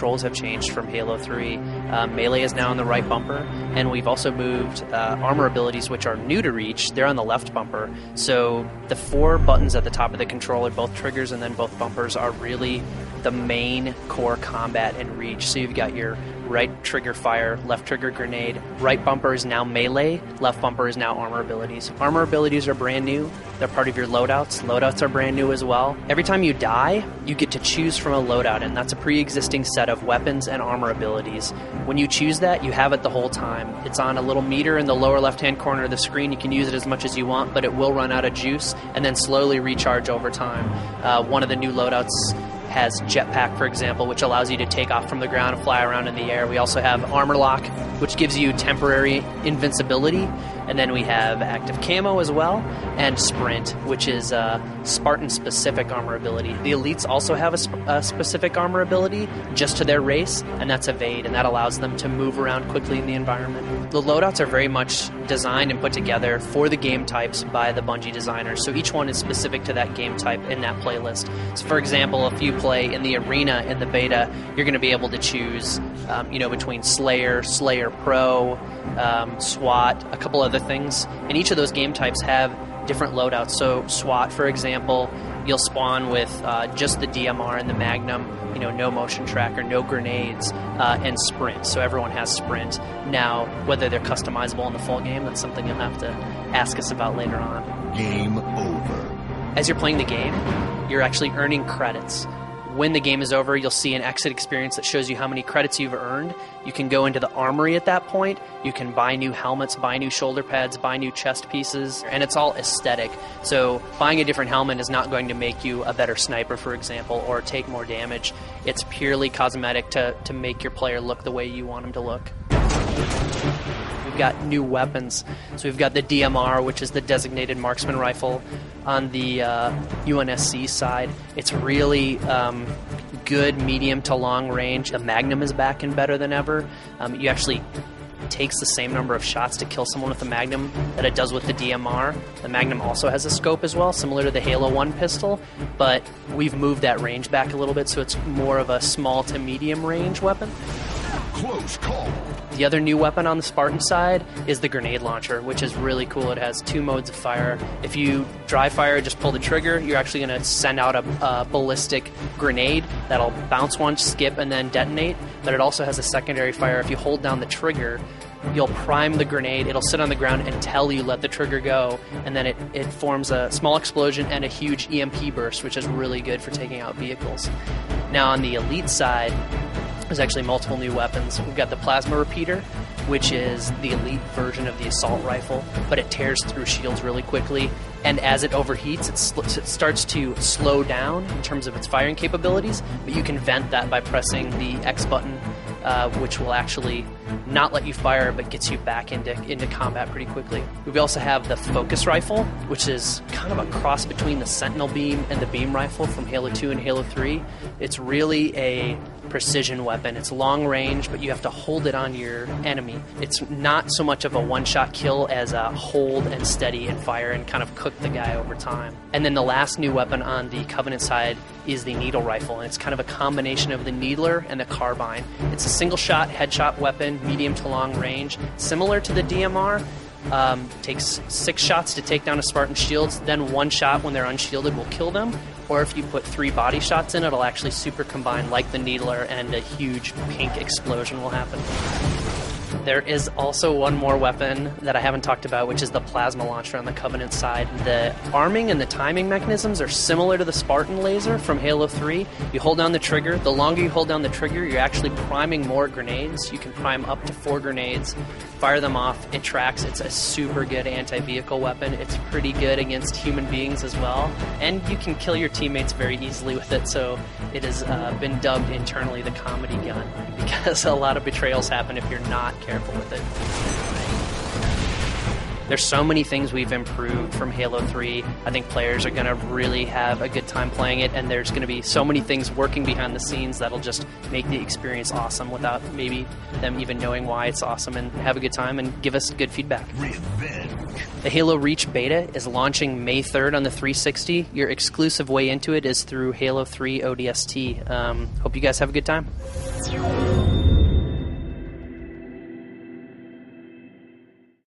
controls have changed from Halo 3. Melee is now on the right bumper, and we've also moved armor abilities, which are new to Reach. They're on the left bumper. So the 4 buttons at the top of the controller, both triggers and then both bumpers, are really the main core combat in Reach. So you've got your right trigger fire, left trigger grenade. Right bumper is now melee, left bumper is now armor abilities. Armor abilities are brand new. They're part of your loadouts. Loadouts are brand new as well. Every time you die, you get to choose from a loadout, and that's a pre-existing set of weapons and armor abilities. When you choose that, you have it the whole time. It's on a little meter in the lower left-hand corner of the screen. You can use it as much as you want, but it will run out of juice and then slowly recharge over time. One of the new loadouts has jetpack, for example, which allows you to take off from the ground and fly around in the air. We also have armor lock, which gives you temporary invincibility. And then we have active camo as well, and sprint, which is a Spartan-specific armor ability. The elites also have a specific armor ability just to their race, and that's evade, and that allows them to move around quickly in the environment. The loadouts are very much designed and put together for the game types by the Bungie designers, so each one is specific to that game type in that playlist. So for example, if you play in the arena in the beta, you're going to be able to choose between Slayer, Slayer Pro, SWAT, a couple other things, and each of those game types have different loadouts. So SWAT, for example, you'll spawn with just the DMR and the Magnum, no motion tracker, no grenades, and sprint. So everyone has sprint. Now, whether they're customizable in the full game, that's something you'll have to ask us about later on. Game over. As you're playing the game, you're actually earning credits. When the game is over, you'll see an exit experience that shows you how many credits you've earned. You can go into the armory at that point. You can buy new helmets, buy new shoulder pads, buy new chest pieces, and it's all aesthetic. So buying a different helmet is not going to make you a better sniper, for example, or take more damage. It's purely cosmetic to make your player look the way you want him to look. We've got new weapons. So we've got the DMR, which is the designated marksman rifle. On the UNSC side, it's really good medium to long range. The Magnum is back and better than ever. You actually takes the same number of shots to kill someone with the Magnum that it does with the DMR. The Magnum also has a scope as well, similar to the Halo 1 pistol, but we've moved that range back a little bit, so it's more of a small to medium range weapon. Close call. The other new weapon on the Spartan side is the grenade launcher, which is really cool. It has 2 modes of fire. If you dry fire, just pull the trigger, you're actually going to send out a ballistic grenade that'll bounce once, skip, and then detonate. But it also has a secondary fire. If you hold down the trigger, you'll prime the grenade. It'll sit on the ground until you let the trigger go, and then it forms a small explosion and a huge EMP burst, which is really good for taking out vehicles. Now on the elite side, there's actually multiple new weapons. We've got the plasma repeater, which is the elite version of the assault rifle, but it tears through shields really quickly. And as it overheats, it starts to slow down in terms of its firing capabilities, but you can vent that by pressing the X button, which will actually not let you fire, but gets you back into combat pretty quickly. We also have the focus rifle, which is kind of a cross between the Sentinel beam and the beam rifle from Halo 2 and Halo 3. It's really a precision weapon. It's long range, but you have to hold it on your enemy. It's not so much of a one-shot kill as a hold and steady and fire and kind of cook the guy over time. And then the last new weapon on the Covenant side is the needle rifle, and it's kind of a combination of the needler and the carbine. It's a single-shot headshot weapon, medium to long range, similar to the DMR. Takes 6 shots to take down a Spartan shields, then 1 shot when they're unshielded will kill them, or if you put 3 body shots in, it'll actually super combine like the needler, and a huge pink explosion will happen. There is also one more weapon that I haven't talked about, which is the plasma launcher on the Covenant side. The arming and the timing mechanisms are similar to the Spartan laser from Halo 3. You hold down the trigger. The longer you hold down the trigger, you're actually priming more grenades. You can prime up to 4 grenades, fire them off. It tracks. It's a super good anti-vehicle weapon. It's pretty good against human beings as well. And you can kill your teammates very easily with it, so it has been dubbed internally the comedy gun, because a lot of betrayals happen if you're not careful with it. There's so many things we've improved from Halo 3. I think players are going to really have a good time playing it, and there's going to be so many things working behind the scenes that'll just make the experience awesome without maybe them even knowing why it's awesome, and have a good time and give us good feedback. Revenge. The Halo Reach beta is launching May 3rd on the 360. Your exclusive way into it is through Halo 3 ODST. Hope you guys have a good time.